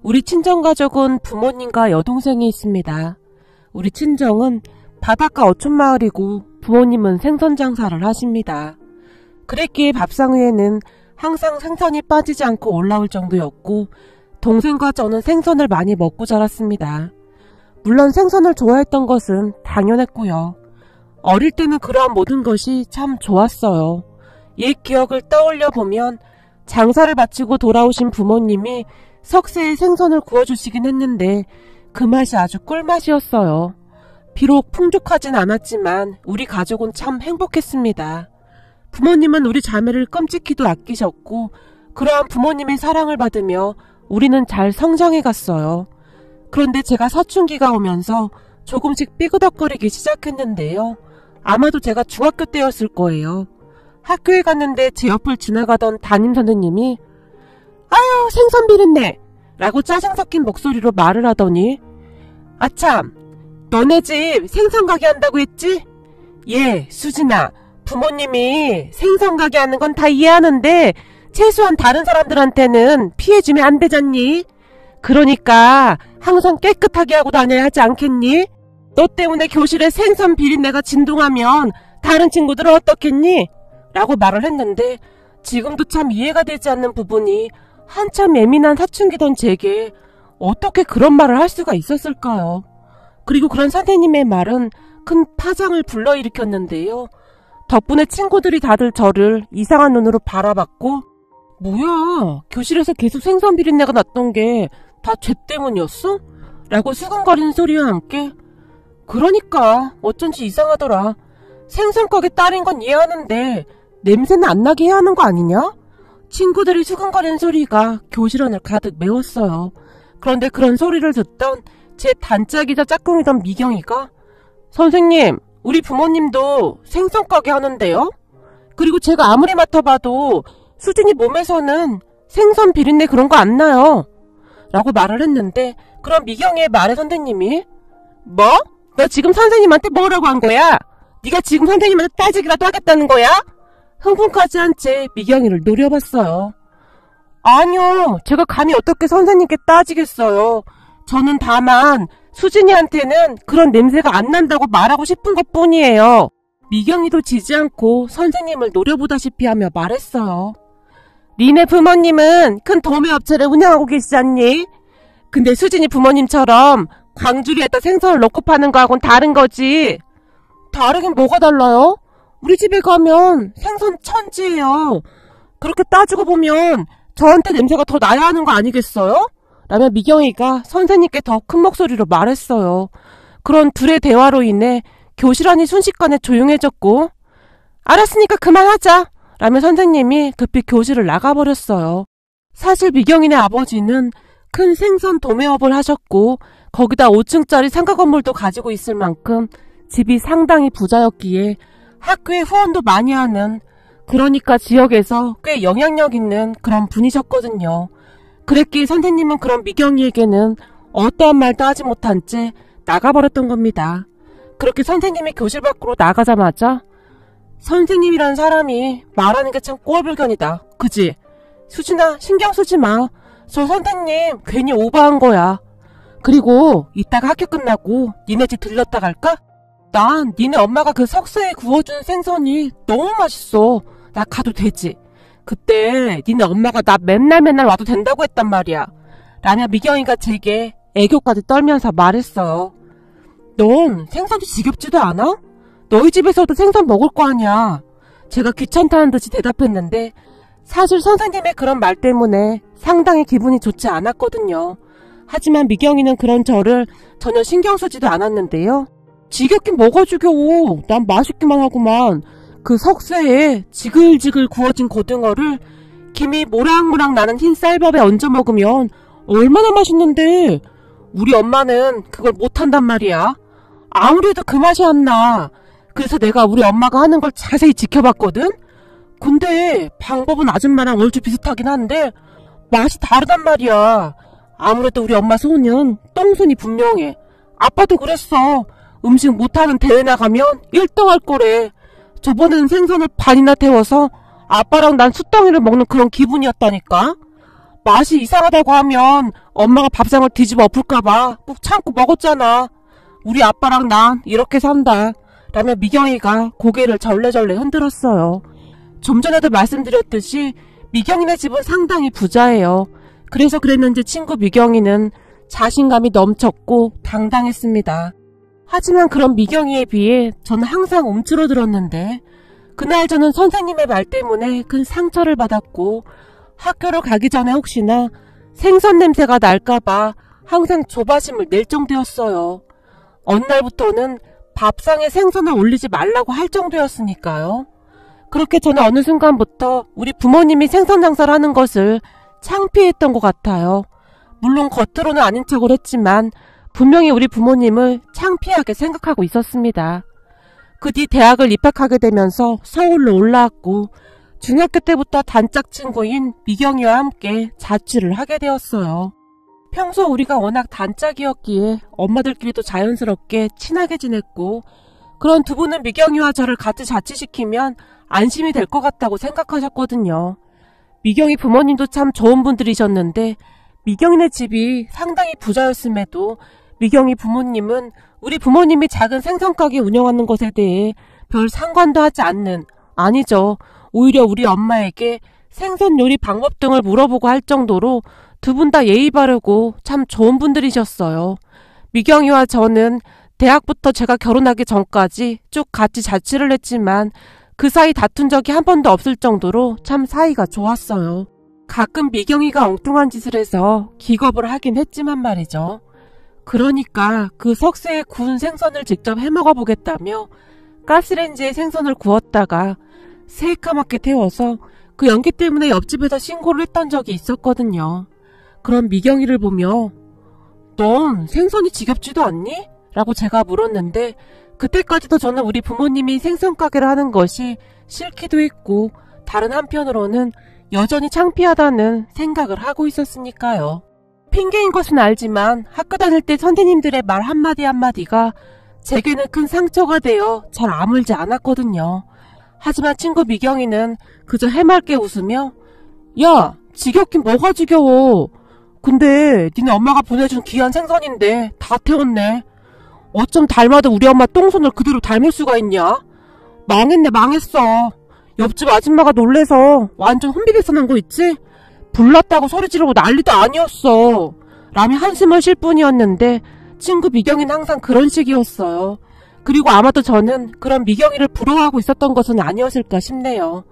우리 친정가족은 부모님과 여동생이 있습니다. 우리 친정은 바닷가 어촌마을이고 부모님은 생선 장사를 하십니다. 그랬기에 밥상 위에는 항상 생선이 빠지지 않고 올라올 정도였고 동생과 저는 생선을 많이 먹고 자랐습니다. 물론 생선을 좋아했던 것은 당연했고요. 어릴 때는 그러한 모든 것이 참 좋았어요. 옛 기억을 떠올려 보면 장사를 마치고 돌아오신 부모님이 석쇠에 생선을 구워주시긴 했는데 그 맛이 아주 꿀맛이었어요. 비록 풍족하진 않았지만 우리 가족은 참 행복했습니다. 부모님은 우리 자매를 끔찍히도 아끼셨고 그러한 부모님의 사랑을 받으며 우리는 잘 성장해 갔어요. 그런데 제가 사춘기가 오면서 조금씩 삐그덕거리기 시작했는데요. 아마도 제가 중학교 때였을 거예요. 학교에 갔는데 제 옆을 지나가던 담임선생님이 아유 생선 비린내! 라고 짜증 섞인 목소리로 말을 하더니 아참 너네 집 생선 가게 한다고 했지? 예 수진아 부모님이 생선 가게 하는 건 다 이해하는데 최소한 다른 사람들한테는 피해주면 안 되잖니? 그러니까 항상 깨끗하게 하고 다녀야 하지 않겠니? 너 때문에 교실에 생선 비린내가 진동하면 다른 친구들은 어떻겠니? 라고 말을 했는데 지금도 참 이해가 되지 않는 부분이 한참 예민한 사춘기던 제게 어떻게 그런 말을 할 수가 있었을까요? 그리고 그런 선생님의 말은 큰 파장을 불러일으켰는데요. 덕분에 친구들이 다들 저를 이상한 눈으로 바라봤고 뭐야 교실에서 계속 생선 비린내가 났던 게 다 쟤 때문이었어? 라고 수근거리는 소리와 함께 그러니까 어쩐지 이상하더라. 생선 가게 딸인 건 이해하는데 냄새는 안 나게 해야 하는 거 아니냐? 친구들이 수근거리는 소리가 교실 안을 가득 메웠어요. 그런데 그런 소리를 듣던 제 단짝이자 짝꿍이던 미경이가 선생님 우리 부모님도 생선 가게 하는데요? 그리고 제가 아무리 맡아봐도 수진이 몸에서는 생선 비린내 그런 거 안 나요. 라고 말을 했는데 그럼 미경이의 말에 선생님이 뭐? 너 지금 선생님한테 뭐라고 한 거야? 네가 지금 선생님한테 따지기라도 하겠다는 거야? 흥분까지 한 채 미경이를 노려봤어요. 아니요. 제가 감히 어떻게 선생님께 따지겠어요. 저는 다만 수진이한테는 그런 냄새가 안 난다고 말하고 싶은 것뿐이에요. 미경이도 지지 않고 선생님을 노려보다시피 하며 말했어요. 니네 부모님은 큰 도매업체를 운영하고 계시지 않니? 근데 수진이 부모님처럼 광주리에다 생선을 넣고 파는 거하고는 다른 거지. 다르긴 뭐가 달라요? 우리 집에 가면 생선 천지예요. 그렇게 따지고 보면 저한테 냄새가 더 나야 하는 거 아니겠어요? 라며 미경이가 선생님께 더 큰 목소리로 말했어요. 그런 둘의 대화로 인해 교실 안이 순식간에 조용해졌고 알았으니까 그만하자 라며 선생님이 급히 교실을 나가버렸어요. 사실 미경이네 아버지는 큰 생선 도매업을 하셨고 거기다 5층짜리 상가 건물도 가지고 있을 만큼 집이 상당히 부자였기에 학교에 후원도 많이 하는 그러니까 지역에서 꽤 영향력 있는 그런 분이셨거든요. 그랬기에 선생님은 그런 미경이에게는 어떠한 말도 하지 못한 채 나가버렸던 겁니다. 그렇게 선생님이 교실 밖으로 나가자마자 선생님이란 사람이 말하는 게 참 꼴불견이다. 그지? 수진아 신경 쓰지 마. 저 선생님 괜히 오버한 거야. 그리고 이따가 학교 끝나고 니네 집 들렀다 갈까? 난 니네 엄마가 그 석쇠에 구워준 생선이 너무 맛있어. 나 가도 되지? 그때 니네 엄마가 나 맨날 와도 된다고 했단 말이야. 라며 미경이가 제게 애교까지 떨면서 말했어요. 넌 생선이 지겹지도 않아? 너희 집에서도 생선 먹을 거 아니야. 제가 귀찮다는 듯이 대답했는데 사실 선생님의 그런 말 때문에 상당히 기분이 좋지 않았거든요. 하지만 미경이는 그런 저를 전혀 신경 쓰지도 않았는데요. 지겹긴 뭐가 지겨워. 난 맛있기만 하구만. 그 석쇠에 지글지글 구워진 고등어를 김이 모락모락 나는 흰 쌀밥에 얹어 먹으면 얼마나 맛있는데. 우리 엄마는 그걸 못한단 말이야. 아무리 해도 그 맛이 안 나. 그래서 내가 우리 엄마가 하는 걸 자세히 지켜봤거든? 근데 방법은 아줌마랑 얼추 비슷하긴 한데 맛이 다르단 말이야. 아무래도 우리 엄마 손은 똥손이 분명해. 아빠도 그랬어. 음식 못하는 대회 나가면 1등 할 거래. 저번에는 생선을 반이나 태워서 아빠랑 난 숯덩이를 먹는 그런 기분이었다니까. 맛이 이상하다고 하면 엄마가 밥상을 뒤집어 엎을까봐 꾹 참고 먹었잖아. 우리 아빠랑 난 이렇게 산다. 라며 미경이가 고개를 절레절레 흔들었어요. 좀 전에도 말씀드렸듯이 미경이네 집은 상당히 부자예요. 그래서 그랬는지 친구 미경이는 자신감이 넘쳤고 당당했습니다. 하지만 그런 미경이에 비해 저는 항상 움츠러들었는데 그날 저는 선생님의 말 때문에 큰 상처를 받았고 학교를 가기 전에 혹시나 생선 냄새가 날까봐 항상 조바심을 낼 정도였어요. 어느 날부터는 밥상에 생선을 올리지 말라고 할 정도였으니까요. 그렇게 저는 어느 순간부터 우리 부모님이 생선 장사를 하는 것을 창피했던 것 같아요. 물론 겉으로는 아닌 척을 했지만 분명히 우리 부모님을 창피하게 생각하고 있었습니다. 그 뒤 대학을 입학하게 되면서 서울로 올라왔고 중학교 때부터 단짝 친구인 미경이와 함께 자취를 하게 되었어요. 평소 우리가 워낙 단짝이었기에 엄마들끼리도 자연스럽게 친하게 지냈고 그런 두 분은 미경이와 저를 같이 자취시키면 안심이 될 것 같다고 생각하셨거든요. 미경이 부모님도 참 좋은 분들이셨는데 미경이네 집이 상당히 부자였음에도 미경이 부모님은 우리 부모님이 작은 생선가게 운영하는 것에 대해 별 상관도 하지 않는, 아니죠. 오히려 우리 엄마에게 생선 요리 방법 등을 물어보고 할 정도로 두 분 다 예의 바르고 참 좋은 분들이셨어요. 미경이와 저는 대학부터 제가 결혼하기 전까지 쭉 같이 자취를 했지만 그 사이 다툰 적이 한 번도 없을 정도로 참 사이가 좋았어요. 가끔 미경이가 엉뚱한 짓을 해서 기겁을 하긴 했지만 말이죠. 그러니까 그 석쇠에 구운 생선을 직접 해먹어 보겠다며 가스레인지에 생선을 구웠다가 새까맣게 태워서 그 연기 때문에 옆집에서 신고를 했던 적이 있었거든요. 그럼 미경이를 보며 넌 생선이 지겹지도 않니? 라고 제가 물었는데 그때까지도 저는 우리 부모님이 생선 가게를 하는 것이 싫기도 했고 다른 한편으로는 여전히 창피하다는 생각을 하고 있었으니까요. 핑계인 것은 알지만 학교 다닐 때 선생님들의 말 한마디 한마디가 제게는 큰 상처가 되어 잘 아물지 않았거든요. 하지만 친구 미경이는 그저 해맑게 웃으며 야, 지겹긴 뭐가 지겨워. 근데 니네 엄마가 보내준 귀한 생선인데 다 태웠네. 어쩜 닮아도 우리 엄마 똥손을 그대로 닮을 수가 있냐? 망했네 망했어. 옆집 아줌마가 놀래서 완전 혼비백산 난 거 있지? 불났다고 소리 지르고 난리도 아니었어. 라며 한숨을 쉴 뿐이었는데 친구 미경이는 항상 그런 식이었어요. 그리고 아마도 저는 그런 미경이를 부러워하고 있었던 것은 아니었을까 싶네요.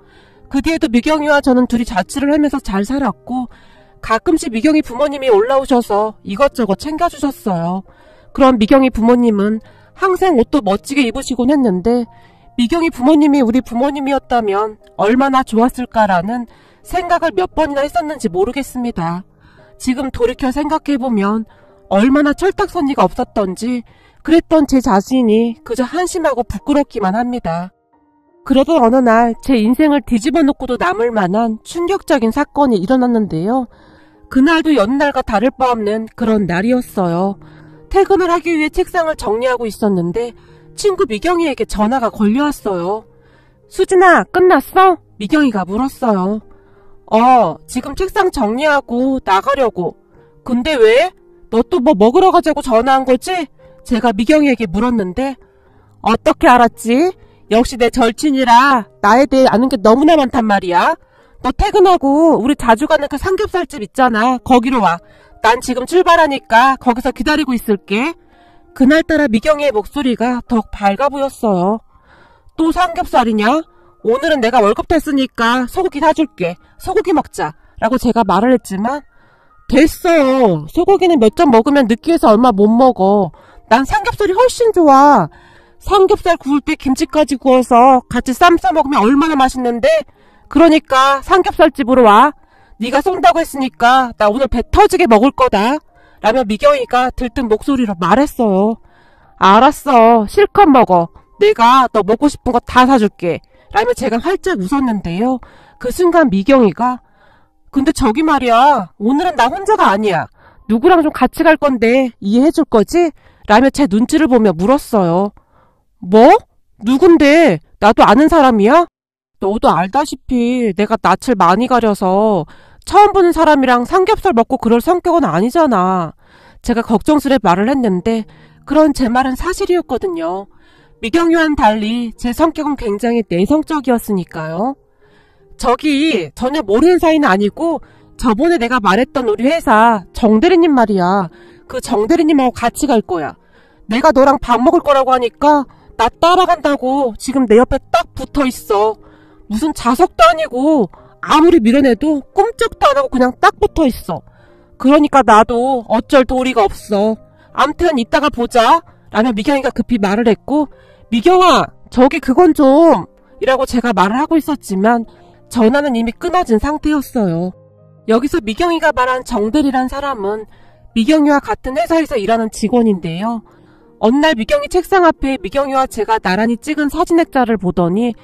그 뒤에도 미경이와 저는 둘이 자취를 하면서 잘 살았고 가끔씩 미경이 부모님이 올라오셔서 이것저것 챙겨주셨어요. 그럼 미경이 부모님은 항상 옷도 멋지게 입으시곤 했는데 미경이 부모님이 우리 부모님이었다면 얼마나 좋았을까라는 생각을 몇 번이나 했었는지 모르겠습니다. 지금 돌이켜 생각해보면 얼마나 철딱서니가 없었던지 그랬던 제 자신이 그저 한심하고 부끄럽기만 합니다. 그러던 어느 날 제 인생을 뒤집어 놓고도 남을 만한 충격적인 사건이 일어났는데요. 그날도 연날과 다를 바 없는 그런 날이었어요. 퇴근을 하기 위해 책상을 정리하고 있었는데 친구 미경이에게 전화가 걸려왔어요. 수진아, 끝났어? 미경이가 물었어요. 지금 책상 정리하고 나가려고. 근데 왜? 너 또 뭐 먹으러 가자고 전화한 거지? 제가 미경이에게 물었는데 어떻게 알았지? 역시 내 절친이라 나에 대해 아는 게 너무나 많단 말이야. 너 퇴근하고 우리 자주 가는 그 삼겹살집 있잖아. 거기로 와. 난 지금 출발하니까 거기서 기다리고 있을게. 그날따라 미경이의 목소리가 더욱 밝아 보였어요. 또 삼겹살이냐? 오늘은 내가 월급 탔으니까 소고기 사줄게. 소고기 먹자. 라고 제가 말을 했지만 됐어. 소고기는 몇 점 먹으면 느끼해서 얼마 못 먹어. 난 삼겹살이 훨씬 좋아. 삼겹살 구울 때 김치까지 구워서 같이 쌈 싸 먹으면 얼마나 맛있는데? 그러니까 삼겹살집으로 와. 네가 쏜다고 했으니까 나 오늘 배 터지게 먹을 거다. 라며 미경이가 들뜬 목소리로 말했어요. 알았어. 실컷 먹어. 내가 너 먹고 싶은 거 다 사줄게. 라며 제가 활짝 웃었는데요. 그 순간 미경이가 근데 저기 말이야. 오늘은 나 혼자가 아니야. 누구랑 좀 같이 갈 건데 이해해 줄 거지? 라며 제 눈치를 보며 물었어요. 뭐? 누군데? 나도 아는 사람이야? 너도 알다시피 내가 낯을 많이 가려서 처음 보는 사람이랑 삼겹살 먹고 그럴 성격은 아니잖아. 제가 걱정스레 말을 했는데 그런 제 말은 사실이었거든요. 미경유와는 달리 제 성격은 굉장히 내성적이었으니까요. 저기 전혀 모르는 사이는 아니고 저번에 내가 말했던 우리 회사 정대리님 말이야. 그 정대리님하고 같이 갈 거야. 내가 너랑 밥 먹을 거라고 하니까 나 따라간다고 지금 내 옆에 딱 붙어 있어. 무슨 자석도 아니고 아무리 밀어내도 꼼짝도 안 하고 그냥 딱 붙어 있어. 그러니까 나도 어쩔 도리가 없어. 암튼 이따가 보자 라며 미경이가 급히 말을 했고, 미경아 저기 그건 좀 이라고 제가 말을 하고 있었지만 전화는 이미 끊어진 상태였어요. 여기서 미경이가 말한 정대리란 사람은 미경이와 같은 회사에서 일하는 직원인데요. 어느 날 미경이 책상 앞에 미경이와 제가 나란히 찍은 사진 액자를 보더니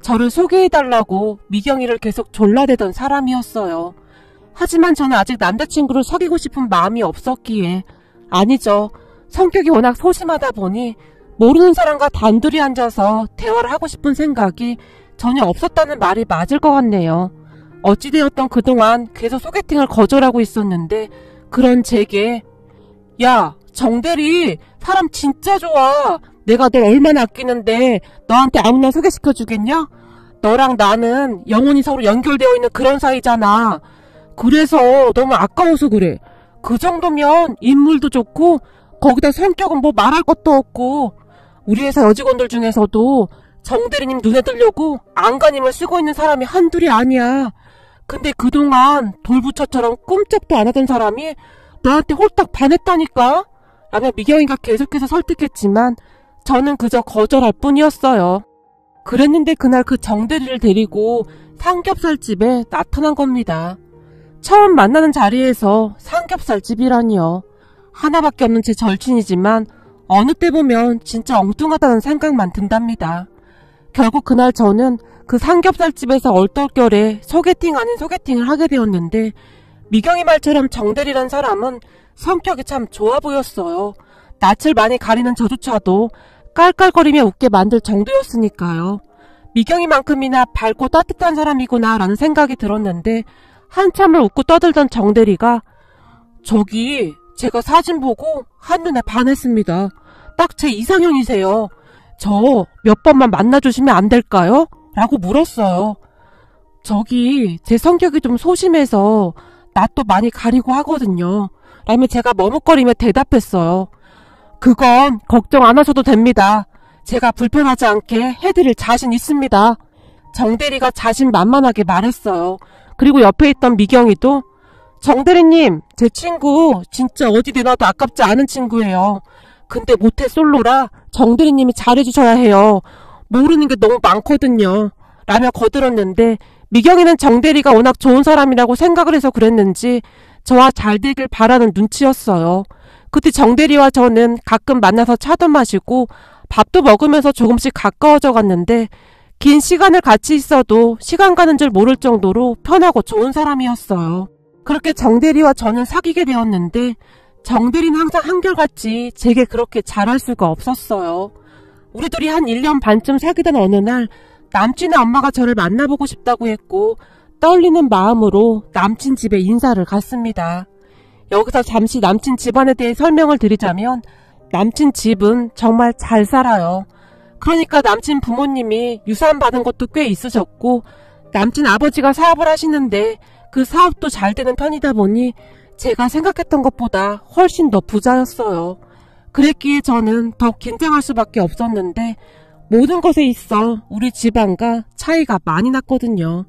저를 소개해달라고 미경이를 계속 졸라대던 사람이었어요. 하지만 저는 아직 남자친구를 사귀고 싶은 마음이 없었기에, 아니죠, 성격이 워낙 소심하다 보니 모르는 사람과 단둘이 앉아서 대화를 하고 싶은 생각이 전혀 없었다는 말이 맞을 것 같네요. 어찌되었던 그동안 계속 소개팅을 거절하고 있었는데 그런 제게 야 정대리 사람 진짜 좋아. 내가 너 얼마나 아끼는데 너한테 아무나 소개시켜주겠냐? 너랑 나는 영혼이 서로 연결되어 있는 그런 사이잖아. 그래서 너무 아까워서 그래. 그 정도면 인물도 좋고 거기다 성격은 뭐 말할 것도 없고 우리 회사 여직원들 중에서도 정대리님 눈에 들려고 안간힘을 쓰고 있는 사람이 한둘이 아니야. 근데 그동안 돌부처처럼 꼼짝도 안 하던 사람이 너한테 홀딱 반했다니까? 라며 미경이가 계속해서 설득했지만 저는 그저 거절할 뿐이었어요. 그랬는데 그날 그 정대리를 데리고 삼겹살집에 나타난 겁니다. 처음 만나는 자리에서 삼겹살집이라니요. 하나밖에 없는 제 절친이지만 어느 때 보면 진짜 엉뚱하다는 생각만 든답니다. 결국 그날 저는 그 삼겹살집에서 얼떨결에 소개팅 아닌 소개팅을 하게 되었는데, 미경이 말처럼 정대리란 사람은 성격이 참 좋아 보였어요. 낯을 많이 가리는 저조차도 깔깔거리며 웃게 만들 정도였으니까요. 미경이만큼이나 밝고 따뜻한 사람이구나 라는 생각이 들었는데, 한참을 웃고 떠들던 정대리가 저기 제가 사진 보고 한눈에 반했습니다. 딱 제 이상형이세요. 저 몇 번만 만나주시면 안 될까요? 라고 물었어요. 저기 제 성격이 좀 소심해서 낯도 많이 가리고 하거든요. 라며 제가 머뭇거리며 대답했어요. 그건 걱정 안 하셔도 됩니다. 제가 불편하지 않게 해드릴 자신 있습니다. 정대리가 자신만만하게 말했어요. 그리고 옆에 있던 미경이도 정대리님, 제 친구 진짜 어디 내놔도 아깝지 않은 친구예요. 근데 모태솔로라 정대리님이 잘해주셔야 해요. 모르는 게 너무 많거든요. 라며 거들었는데 미경이는 정대리가 워낙 좋은 사람이라고 생각을 해서 그랬는지 저와 잘 되길 바라는 눈치였어요. 그때 정대리와 저는 가끔 만나서 차도 마시고 밥도 먹으면서 조금씩 가까워져 갔는데 긴 시간을 같이 있어도 시간 가는 줄 모를 정도로 편하고 좋은 사람이었어요. 그렇게 정대리와 저는 사귀게 되었는데 정대리는 항상 한결같이 제게 그렇게 잘할 수가 없었어요. 우리 둘이 한 1년 반쯤 사귀던 어느 날 남친의 엄마가 저를 만나보고 싶다고 했고 떨리는 마음으로 남친 집에 인사를 갔습니다. 여기서 잠시 남친 집안에 대해 설명을 드리자면 남친 집은 정말 잘 살아요. 그러니까 남친 부모님이 유산 받은 것도 꽤 있으셨고 남친 아버지가 사업을 하시는데 그 사업도 잘 되는 편이다 보니 제가 생각했던 것보다 훨씬 더 부자였어요. 그랬기에 저는 더 긴장할 수밖에 없었는데 모든 것에 있어 우리 집안과 차이가 많이 났거든요.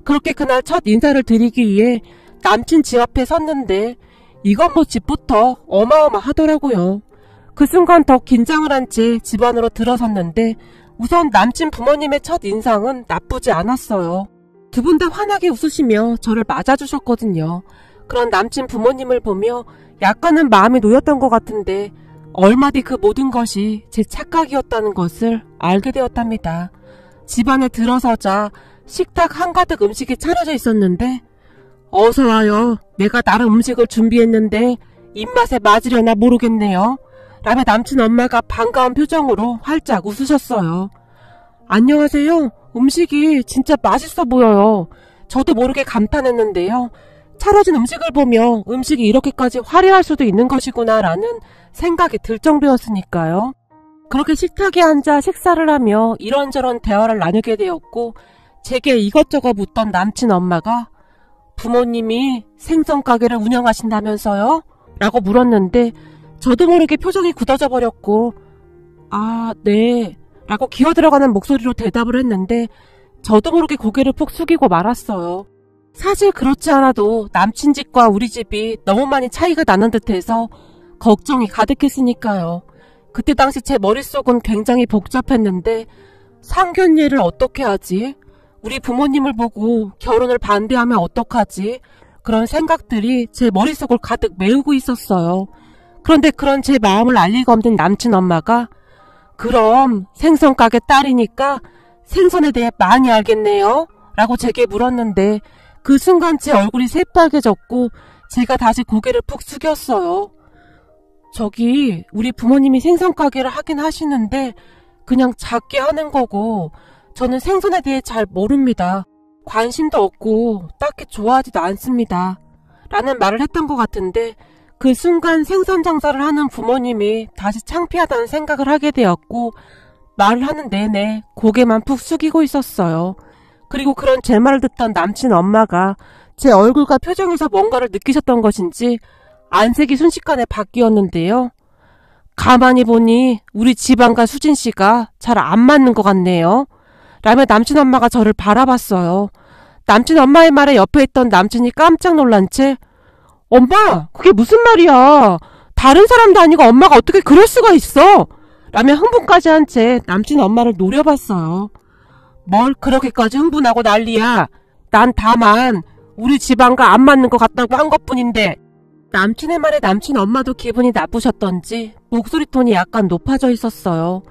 그렇게 그날 첫 인사를 드리기 위해 남친 집 앞에 섰는데 이건 뭐 집부터 어마어마하더라고요. 그 순간 더 긴장을 한 채 집 안으로 들어섰는데 우선 남친 부모님의 첫 인상은 나쁘지 않았어요. 두 분 다 환하게 웃으시며 저를 맞아주셨거든요. 그런 남친 부모님을 보며 약간은 마음이 놓였던 것 같은데 얼마 뒤 그 모든 것이 제 착각이었다는 것을 알게 되었답니다. 집안에 들어서자 식탁 한가득 음식이 차려져 있었는데 어서와요. 내가 나름 음식을 준비했는데 입맛에 맞으려나 모르겠네요. 라며 남친 엄마가 반가운 표정으로 활짝 웃으셨어요. 안녕하세요. 음식이 진짜 맛있어 보여요. 저도 모르게 감탄했는데요. 차려진 음식을 보며 음식이 이렇게까지 화려할 수도 있는 것이구나 라는 생각이 들 정도였으니까요. 그렇게 식탁에 앉아 식사를 하며 이런저런 대화를 나누게 되었고 제게 이것저것 묻던 남친 엄마가 부모님이 생선 가게를 운영하신다면서요? 라고 물었는데 저도 모르게 표정이 굳어져 버렸고 아, 네 라고 기어들어가는 목소리로 대답을 했는데 저도 모르게 고개를 푹 숙이고 말았어요. 사실 그렇지 않아도 남친 집과 우리 집이 너무 많이 차이가 나는 듯해서 걱정이 가득했으니까요. 그때 당시 제 머릿속은 굉장히 복잡했는데 상견례를 어떻게 하지? 우리 부모님을 보고 결혼을 반대하면 어떡하지? 그런 생각들이 제 머릿속을 가득 메우고 있었어요. 그런데 그런 제 마음을 알 리가 없는 남친 엄마가 그럼 생선 가게 딸이니까 생선에 대해 많이 알겠네요? 라고 제게 물었는데 그 순간 제 얼굴이 새빨개졌고 제가 다시 고개를 푹 숙였어요. 저기 우리 부모님이 생선 가게를 하긴 하시는데 그냥 작게 하는 거고 저는 생선에 대해 잘 모릅니다. 관심도 없고 딱히 좋아하지도 않습니다. 라는 말을 했던 것 같은데 그 순간 생선 장사를 하는 부모님이 다시 창피하다는 생각을 하게 되었고 말을 하는 내내 고개만 푹 숙이고 있었어요. 그리고 그런 제 말을 듣던 남친 엄마가 제 얼굴과 표정에서 뭔가를 느끼셨던 것인지 안색이 순식간에 바뀌었는데요. 가만히 보니 우리 집안과 수진씨가 잘 안 맞는 것 같네요. 라며 남친 엄마가 저를 바라봤어요. 남친 엄마의 말에 옆에 있던 남친이 깜짝 놀란 채 엄마, 그게 무슨 말이야. 다른 사람도 아니고 엄마가 어떻게 그럴 수가 있어. 라며 흥분까지 한 채 남친 엄마를 노려봤어요. 뭘 그렇게까지 흥분하고 난리야. 난 다만 우리 집안과 안 맞는 것 같다고 한 것뿐인데. 남친의 말에 남친 엄마도 기분이 나쁘셨던지 목소리 톤이 약간 높아져 있었어요.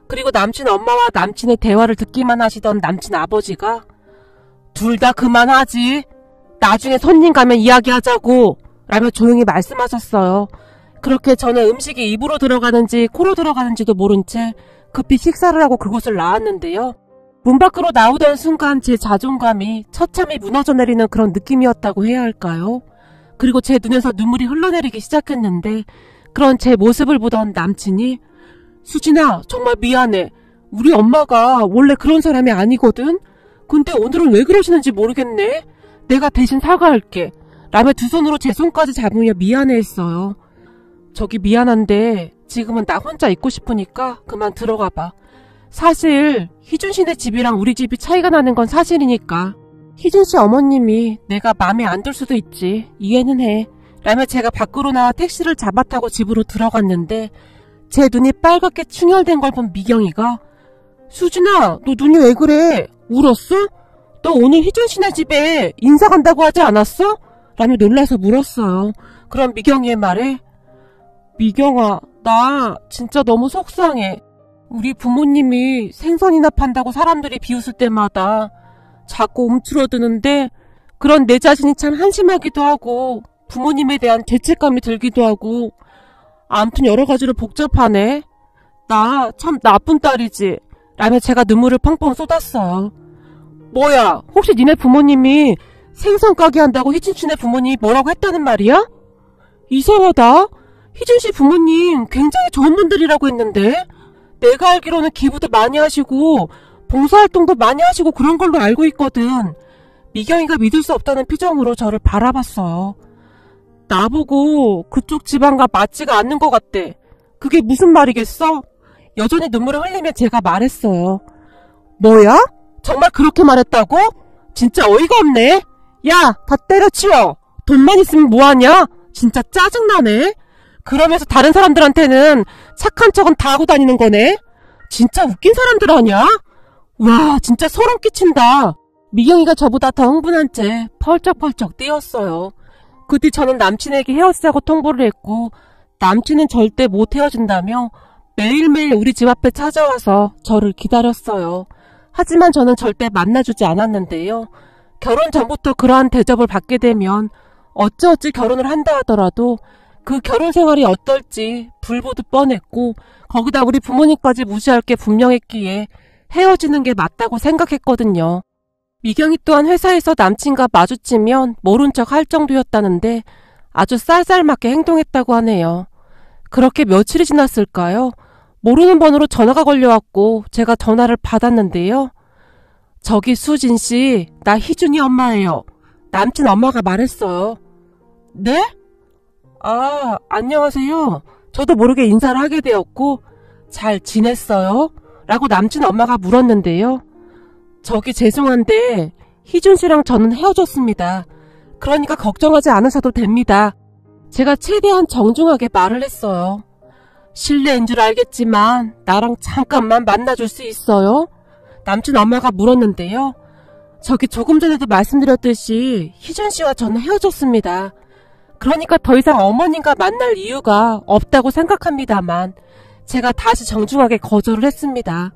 그리고 남친 엄마와 남친의 대화를 듣기만 하시던 남친 아버지가 둘 다 그만하지. 나중에 손님 가면 이야기하자고. 라며 조용히 말씀하셨어요. 그렇게 저는 음식이 입으로 들어가는지 코로 들어가는지도 모른 채 급히 식사를 하고 그곳을 나왔는데요. 문 밖으로 나오던 순간 제 자존감이 처참히 무너져 내리는 그런 느낌이었다고 해야 할까요? 그리고 제 눈에서 눈물이 흘러내리기 시작했는데 그런 제 모습을 보던 남친이 수진아, 정말 미안해. 우리 엄마가 원래 그런 사람이 아니거든? 근데 오늘은 왜 그러시는지 모르겠네. 내가 대신 사과할게. 라며 두 손으로 제 손까지 잡으며 미안해했어요. 저기 미안한데 지금은 나 혼자 있고 싶으니까 그만 들어가봐. 사실 희준씨네 집이랑 우리 집이 차이가 나는 건 사실이니까 희준씨 어머님이 내가 맘에 안 들 수도 있지. 이해는 해. 라며 제가 밖으로 나와 택시를 잡아 타고 집으로 들어갔는데 제 눈이 빨갛게 충혈된 걸 본 미경이가 수진아, 너 눈이 왜 그래? 울었어? 너 오늘 희준씨네 집에 인사 간다고 하지 않았어? 라며 놀라서 물었어요. 그럼 미경이의 말에 미경아, 나 진짜 너무 속상해. 우리 부모님이 생선이나 판다고 사람들이 비웃을 때마다 자꾸 움츠러드는데 그런 내 자신이 참 한심하기도 하고 부모님에 대한 죄책감이 들기도 하고 아무튼 여러 가지로 복잡하네. 나 참 나쁜 딸이지. 라며 제가 눈물을 펑펑 쏟았어요. 뭐야, 혹시 니네 부모님이 생선 가게 한다고 희준씨네 부모님이 뭐라고 했다는 말이야? 이상하다. 희준씨 부모님 굉장히 좋은 분들이라고 했는데 내가 알기로는 기부도 많이 하시고 봉사활동도 많이 하시고 그런 걸로 알고 있거든. 미경이가 믿을 수 없다는 표정으로 저를 바라봤어요. 나보고 그쪽 집안과 맞지가 않는 것 같대. 그게 무슨 말이겠어? 여전히 눈물을 흘리며 제가 말했어요. 뭐야? 정말 그렇게 말했다고? 진짜 어이가 없네. 야, 다 때려치워. 돈만 있으면 뭐하냐? 진짜 짜증나네. 그러면서 다른 사람들한테는 착한 척은 다 하고 다니는 거네. 진짜 웃긴 사람들 아냐? 와, 진짜 소름 끼친다. 미경이가 저보다 더 흥분한 채 펄쩍펄쩍 뛰었어요. 그 뒤 저는 남친에게 헤어지자고 통보를 했고 남친은 절대 못 헤어진다며 매일매일 우리 집 앞에 찾아와서 저를 기다렸어요. 하지만 저는 절대 만나주지 않았는데요. 결혼 전부터 그러한 대접을 받게 되면 어찌어찌 결혼을 한다 하더라도 그 결혼 생활이 어떨지 불보듯 뻔했고 거기다 우리 부모님까지 무시할 게 분명했기에 헤어지는 게 맞다고 생각했거든요. 미경이 또한 회사에서 남친과 마주치면 모른 척 할 정도였다는데 아주 쌀쌀맞게 행동했다고 하네요. 그렇게 며칠이 지났을까요? 모르는 번호로 전화가 걸려왔고 제가 전화를 받았는데요. 저기 수진씨, 나 희준이 엄마예요. 남친 엄마가 말했어요. 네? 아, 안녕하세요. 저도 모르게 인사를 하게 되었고 잘 지냈어요? 라고 남친 엄마가 물었는데요. 저기 죄송한데 희준씨랑 저는 헤어졌습니다. 그러니까 걱정하지 않으셔도 됩니다. 제가 최대한 정중하게 말을 했어요. 실례인 줄 알겠지만 나랑 잠깐만 만나줄 수 있어요? 남친 엄마가 물었는데요. 저기 조금 전에도 말씀드렸듯이 희준씨와 저는 헤어졌습니다. 그러니까 더 이상 어머님과 만날 이유가 없다고 생각합니다만 제가 다시 정중하게 거절을 했습니다.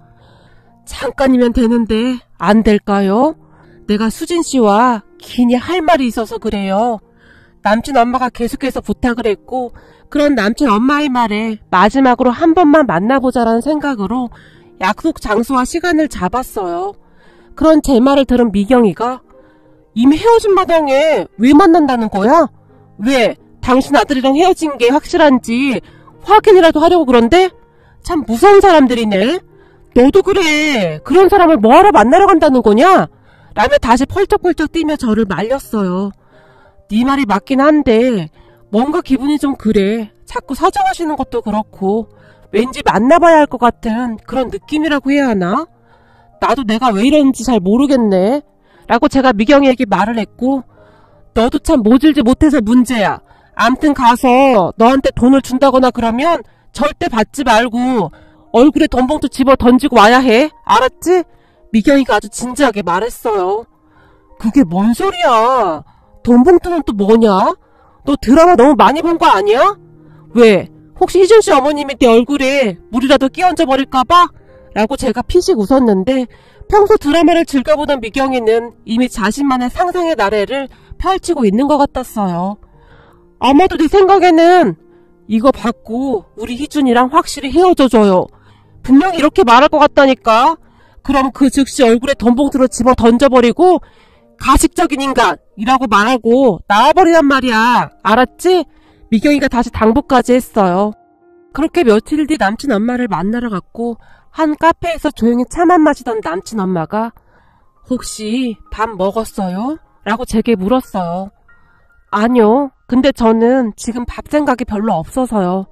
잠깐이면 되는데 안 될까요? 내가 수진씨와 긴히 할 말이 있어서 그래요. 남친 엄마가 계속해서 부탁을 했고 그런 남친 엄마의 말에 마지막으로 한 번만 만나보자라는 생각으로 약속 장소와 시간을 잡았어요. 그런 제 말을 들은 미경이가 이미 헤어진 마당에 왜 만난다는 거야? 왜? 당신 아들이랑 헤어진 게 확실한지 확인이라도 하려고 그런데? 참 무서운 사람들이네. 너도 그래. 그런 사람을 뭐하러 만나러 간다는 거냐? 라며 다시 펄쩍펄쩍 뛰며 저를 말렸어요. 네 말이 맞긴 한데 뭔가 기분이 좀 그래. 자꾸 사정하시는 것도 그렇고 왠지 만나봐야 할 것 같은 그런 느낌이라고 해야 하나? 나도 내가 왜 이러는지 잘 모르겠네. 라고 제가 미경이에게 말을 했고 너도 참 모질지 못해서 문제야. 암튼 가서 너한테 돈을 준다거나 그러면 절대 받지 말고 얼굴에 돈봉투 집어 던지고 와야 해. 알았지? 미경이가 아주 진지하게 말했어요. 그게 뭔 소리야. 돈봉투는 또 뭐냐? 너 드라마 너무 많이 본 거 아니야? 왜? 혹시 희준씨 어머님이 내 얼굴에 물이라도 끼얹어 버릴까봐? 라고 제가 피식 웃었는데 평소 드라마를 즐겨보던 미경이는 이미 자신만의 상상의 나래를 펼치고 있는 것 같았어요. 아마도 내 생각에는 이거 받고 우리 희준이랑 확실히 헤어져줘요. 분명히 이렇게 말할 것 같다니까. 그럼 그 즉시 얼굴에 돈봉투로 집어 던져버리고 가식적인 인간이라고 말하고 나와버리란 말이야. 알았지? 미경이가 다시 당부까지 했어요. 그렇게 며칠 뒤 남친 엄마를 만나러 갔고 한 카페에서 조용히 차만 마시던 남친 엄마가 혹시 밥 먹었어요? 라고 제게 물었어요. 아니요. 근데 저는 지금 밥 생각이 별로 없어서요.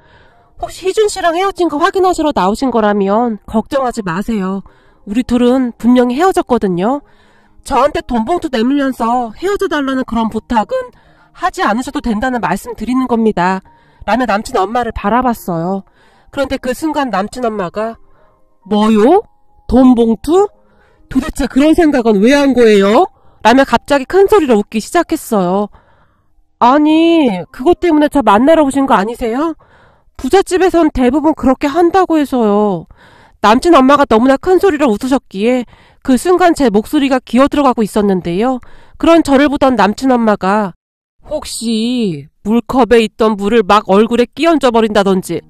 혹시 희준씨랑 헤어진 거 확인하시러 나오신 거라면 걱정하지 마세요. 우리 둘은 분명히 헤어졌거든요. 저한테 돈봉투 내밀면서 헤어져달라는 그런 부탁은 하지 않으셔도 된다는 말씀 드리는 겁니다. 라며 남친 엄마를 바라봤어요. 그런데 그 순간 남친 엄마가 뭐요? 돈봉투? 도대체 그런 생각은 왜 한 거예요? 라며 갑자기 큰 소리로 웃기 시작했어요. 아니, 그것 때문에 저 만나러 오신 거 아니세요? 부잣집에선 대부분 그렇게 한다고 해서요. 남친 엄마가 너무나 큰 소리로 웃으셨기에 그 순간 제 목소리가 기어들어가고 있었는데요. 그런 저를 보던 남친 엄마가 혹시 물컵에 있던 물을 막 얼굴에 끼얹어 버린다던지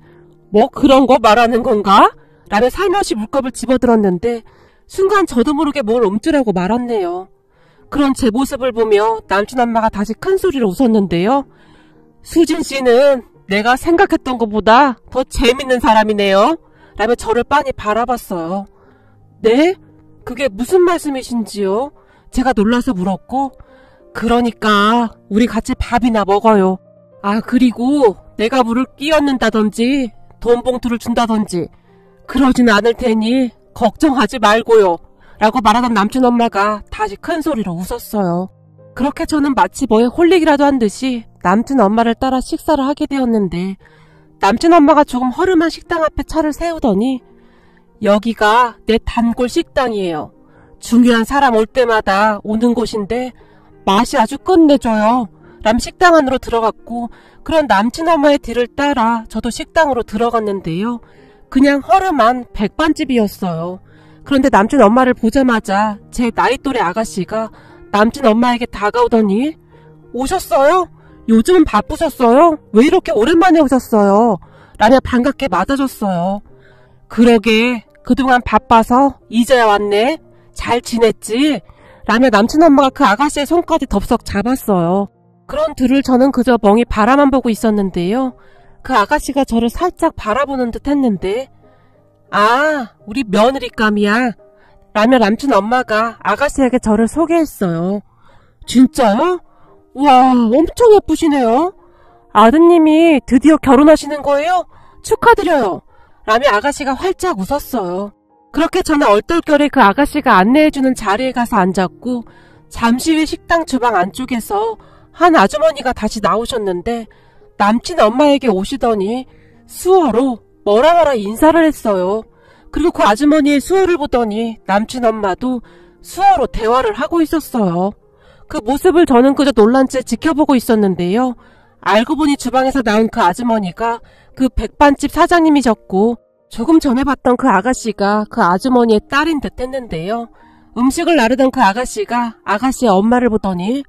뭐 그런 거 말하는 건가? 라며 살며시 물컵을 집어들었는데 순간 저도 모르게 뭘 옴쭈라고 말았네요. 그런 제 모습을 보며 남친 엄마가 다시 큰 소리로 웃었는데요. 수진씨는 내가 생각했던 것보다 더 재밌는 사람이네요. 라며 저를 빤히 바라봤어요. 네? 그게 무슨 말씀이신지요? 제가 놀라서 물었고 그러니까 우리 같이 밥이나 먹어요. 아 그리고 내가 물을 끼얹는다든지 돈봉투를 준다든지 그러진 않을 테니 걱정하지 말고요. 라고 말하던 남친 엄마가 다시 큰 소리로 웃었어요. 그렇게 저는 마치 뭐에 홀리기라도 한 듯이 남친 엄마를 따라 식사를 하게 되었는데 남친 엄마가 조금 허름한 식당 앞에 차를 세우더니 여기가 내 단골 식당이에요. 중요한 사람 올 때마다 오는 곳인데 맛이 아주 끝내줘요. 람 식당 안으로 들어갔고 그런 남친 엄마의 뒤를 따라 저도 식당으로 들어갔는데요. 그냥 허름한 백반집이었어요. 그런데 남친 엄마를 보자마자 제 나이 또래 아가씨가 남친 엄마에게 다가오더니 오셨어요? 요즘은 바쁘셨어요? 왜 이렇게 오랜만에 오셨어요? 라며 반갑게 맞아줬어요. 그러게 그동안 바빠서 이제야 왔네. 잘 지냈지? 라며 남친 엄마가 그 아가씨의 손까지 덥석 잡았어요. 그런 둘을 저는 그저 멍이 바라만 보고 있었는데요. 그 아가씨가 저를 살짝 바라보는 듯 했는데, 아, 우리 며느리감이야. 라며 남친 엄마가 아가씨에게 저를 소개했어요. 진짜요? 와, 엄청 예쁘시네요. 아드님이 드디어 결혼하시는 거예요? 축하드려요. 라며 아가씨가 활짝 웃었어요. 그렇게 저는 얼떨결에 그 아가씨가 안내해주는 자리에 가서 앉았고, 잠시 후에 식당 주방 안쪽에서 한 아주머니가 다시 나오셨는데 남친 엄마에게 오시더니 수어로 뭐라 인사를 했어요. 그리고 그 아주머니의 수어를 보더니 남친 엄마도 수어로 대화를 하고 있었어요. 그 모습을 저는 그저 놀란 채 지켜보고 있었는데요. 알고 보니 주방에서 나온 그 아주머니가 그 백반집 사장님이셨고, 조금 전에 봤던 그 아가씨가 그 아주머니의 딸인 듯 했는데요. 음식을 나르던 그 아가씨가 아가씨의 엄마를 보더니,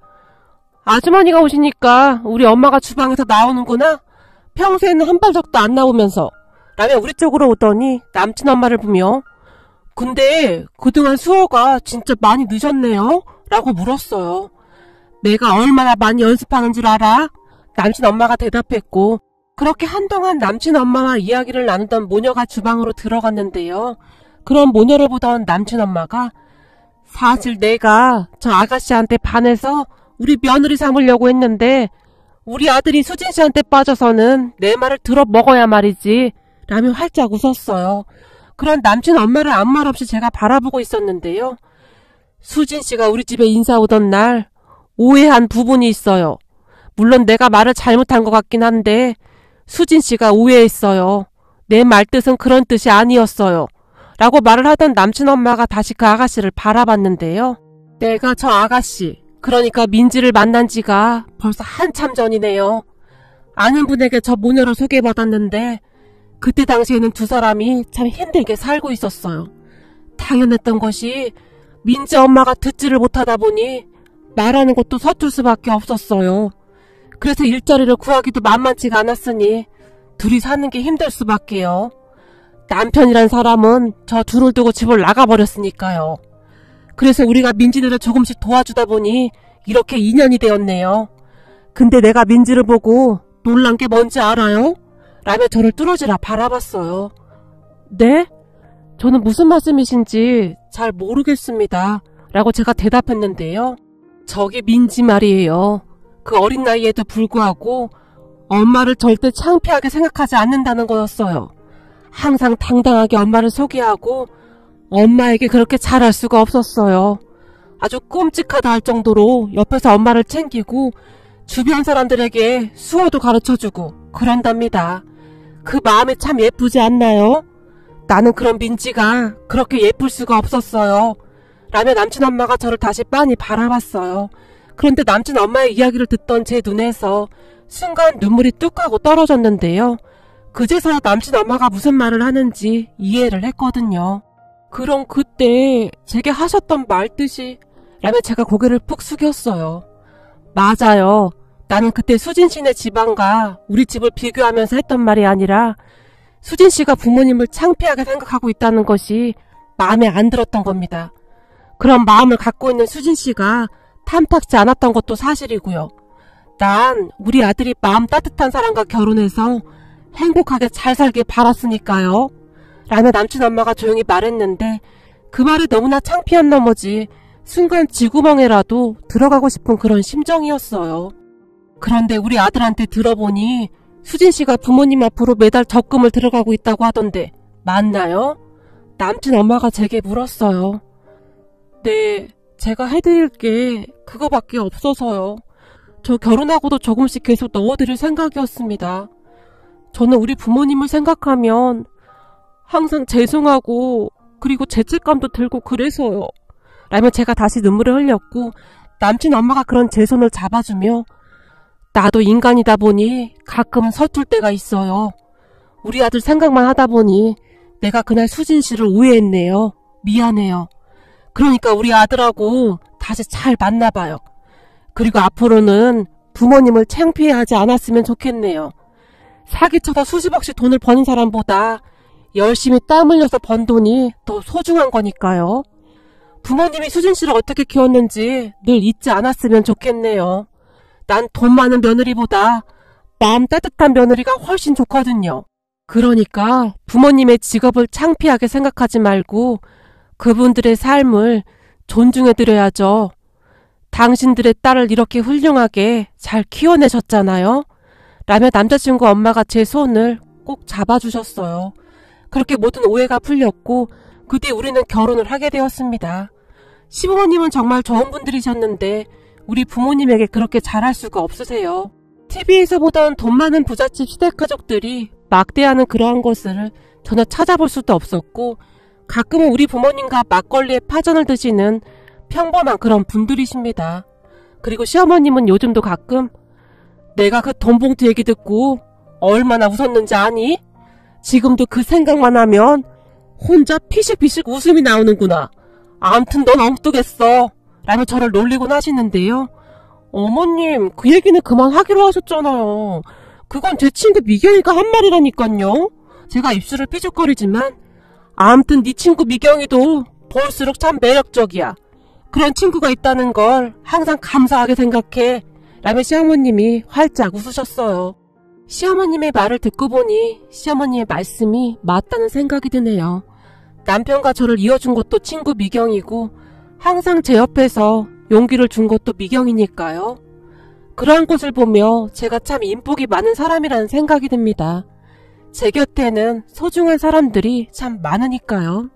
아주머니가 오시니까 우리 엄마가 주방에서 나오는구나. 평소에는 한 발짝도 안 나오면서. 라며 우리 쪽으로 오더니 남친 엄마를 보며, 근데 그동안 수어가 진짜 많이 늦었네요? 라고 물었어요. 내가 얼마나 많이 연습하는 줄 알아? 남친 엄마가 대답했고, 그렇게 한동안 남친 엄마와 이야기를 나누던 모녀가 주방으로 들어갔는데요. 그런 모녀를 보던 남친 엄마가, 사실 내가 저 아가씨한테 반해서 우리 며느리 삼으려고 했는데 우리 아들이 수진 씨한테 빠져서는 내 말을 들어 먹어야 말이지. 라며 활짝 웃었어요. 그런 남친 엄마를 아무 말 없이 제가 바라보고 있었는데요. 수진 씨가 우리 집에 인사 오던 날 오해한 부분이 있어요. 물론 내가 말을 잘못한 것 같긴 한데 수진 씨가 오해했어요. 내 말뜻은 그런 뜻이 아니었어요. 라고 말을 하던 남친 엄마가 다시 그 아가씨를 바라봤는데요. 내가 저 아가씨, 그러니까 민지를 만난 지가 벌써 한참 전이네요. 아는 분에게 저 모녀를 소개받았는데 그때 당시에는 두 사람이 참 힘들게 살고 있었어요. 당연했던 것이 민지 엄마가 듣지를 못하다 보니 말하는 것도 서툴 수밖에 없었어요. 그래서 일자리를 구하기도 만만치가 않았으니 둘이 사는 게 힘들 수밖에요. 남편이란 사람은 저 둘을 두고 집을 나가버렸으니까요. 그래서 우리가 민지네를 조금씩 도와주다 보니 이렇게 인연이 되었네요. 근데 내가 민지를 보고 놀란 게 뭔지 알아요? 라며 저를 뚫어지라 바라봤어요. 네? 저는 무슨 말씀이신지 잘 모르겠습니다. 라고 제가 대답했는데요. 저기 민지 말이에요. 그 어린 나이에도 불구하고 엄마를 절대 창피하게 생각하지 않는다는 거였어요. 항상 당당하게 엄마를 소개하고 엄마에게 그렇게 잘할 수가 없었어요. 아주 끔찍하다 할 정도로 옆에서 엄마를 챙기고 주변 사람들에게 수어도 가르쳐주고 그런답니다. 그 마음이 참 예쁘지 않나요? 나는 그런 민지가 그렇게 예쁠 수가 없었어요. 라며 남친 엄마가 저를 다시 빤히 바라봤어요. 그런데 남친 엄마의 이야기를 듣던 제 눈에서 순간 눈물이 뚝 하고 떨어졌는데요. 그제서야 남친 엄마가 무슨 말을 하는지 이해를 했거든요. 그럼 그때 제게 하셨던 말뜻이? 라며 제가 고개를 푹 숙였어요. 맞아요. 나는 그때 수진 씨네 집안과 우리 집을 비교하면서 했던 말이 아니라 수진 씨가 부모님을 창피하게 생각하고 있다는 것이 마음에 안 들었던 겁니다. 그런 마음을 갖고 있는 수진 씨가 탐탁지 않았던 것도 사실이고요. 난 우리 아들이 마음 따뜻한 사람과 결혼해서 행복하게 잘 살길 바랐으니까요. 라며 남친 엄마가 조용히 말했는데 그 말이 너무나 창피한 나머지 순간 쥐구멍에라도 들어가고 싶은 그런 심정이었어요. 그런데 우리 아들한테 들어보니 수진 씨가 부모님 앞으로 매달 적금을 들어가고 있다고 하던데 맞나요? 남친 엄마가 제게 물었어요. 네, 제가 해드릴 게 그거밖에 없어서요. 저 결혼하고도 조금씩 계속 넣어드릴 생각이었습니다. 저는 우리 부모님을 생각하면 항상 죄송하고 그리고 죄책감도 들고 그래서요. 라며 제가 다시 눈물을 흘렸고 남친 엄마가 그런 제 손을 잡아주며 나도 인간이다 보니 가끔은 서툴 때가 있어요. 우리 아들 생각만 하다 보니 내가 그날 수진 씨를 오해했네요. 미안해요. 그러니까 우리 아들하고 다시 잘 만나봐요. 그리고 앞으로는 부모님을 창피해하지 않았으면 좋겠네요. 사기쳐서 수십억씩 돈을 버는 사람보다 열심히 땀 흘려서 번 돈이 더 소중한 거니까요. 부모님이 수진 씨를 어떻게 키웠는지 늘 잊지 않았으면 좋겠네요. 난 돈 많은 며느리보다 마음 따뜻한 며느리가 훨씬 좋거든요. 그러니까 부모님의 직업을 창피하게 생각하지 말고 그분들의 삶을 존중해드려야죠. 당신들의 딸을 이렇게 훌륭하게 잘 키워내셨잖아요. 라며 남자친구 엄마가 제 손을 꼭 잡아주셨어요. 그렇게 모든 오해가 풀렸고 그 뒤 우리는 결혼을 하게 되었습니다. 시부모님은 정말 좋은 분들이셨는데 우리 부모님에게 그렇게 잘할 수가 없으세요. TV에서 보던 돈 많은 부잣집 시댁가족들이 막대하는 그러한 것을 전혀 찾아볼 수도 없었고 가끔은 우리 부모님과 막걸리에 파전을 드시는 평범한 그런 분들이십니다. 그리고 시어머님은 요즘도 가끔 내가 그 돈 봉투 얘기 듣고 얼마나 웃었는지 아니? 지금도 그 생각만 하면 혼자 피식피식 웃음이 나오는구나. 암튼 넌 엉뚱했어. 라며 저를 놀리곤 하시는데요. 어머님, 그 얘기는 그만하기로 하셨잖아요. 그건 제 친구 미경이가 한 말이라니깐요. 제가 입술을 삐죽거리지만 암튼 네 친구 미경이도 볼수록 참 매력적이야. 그런 친구가 있다는 걸 항상 감사하게 생각해. 라며 시어머님이 활짝 웃으셨어요. 시어머님의 말을 듣고 보니 시어머님의 말씀이 맞다는 생각이 드네요. 남편과 저를 이어준 것도 친구 미경이고 항상 제 옆에서 용기를 준 것도 미경이니까요. 그러한 것을 보며 제가 참 인복이 많은 사람이라는 생각이 듭니다. 제 곁에는 소중한 사람들이 참 많으니까요.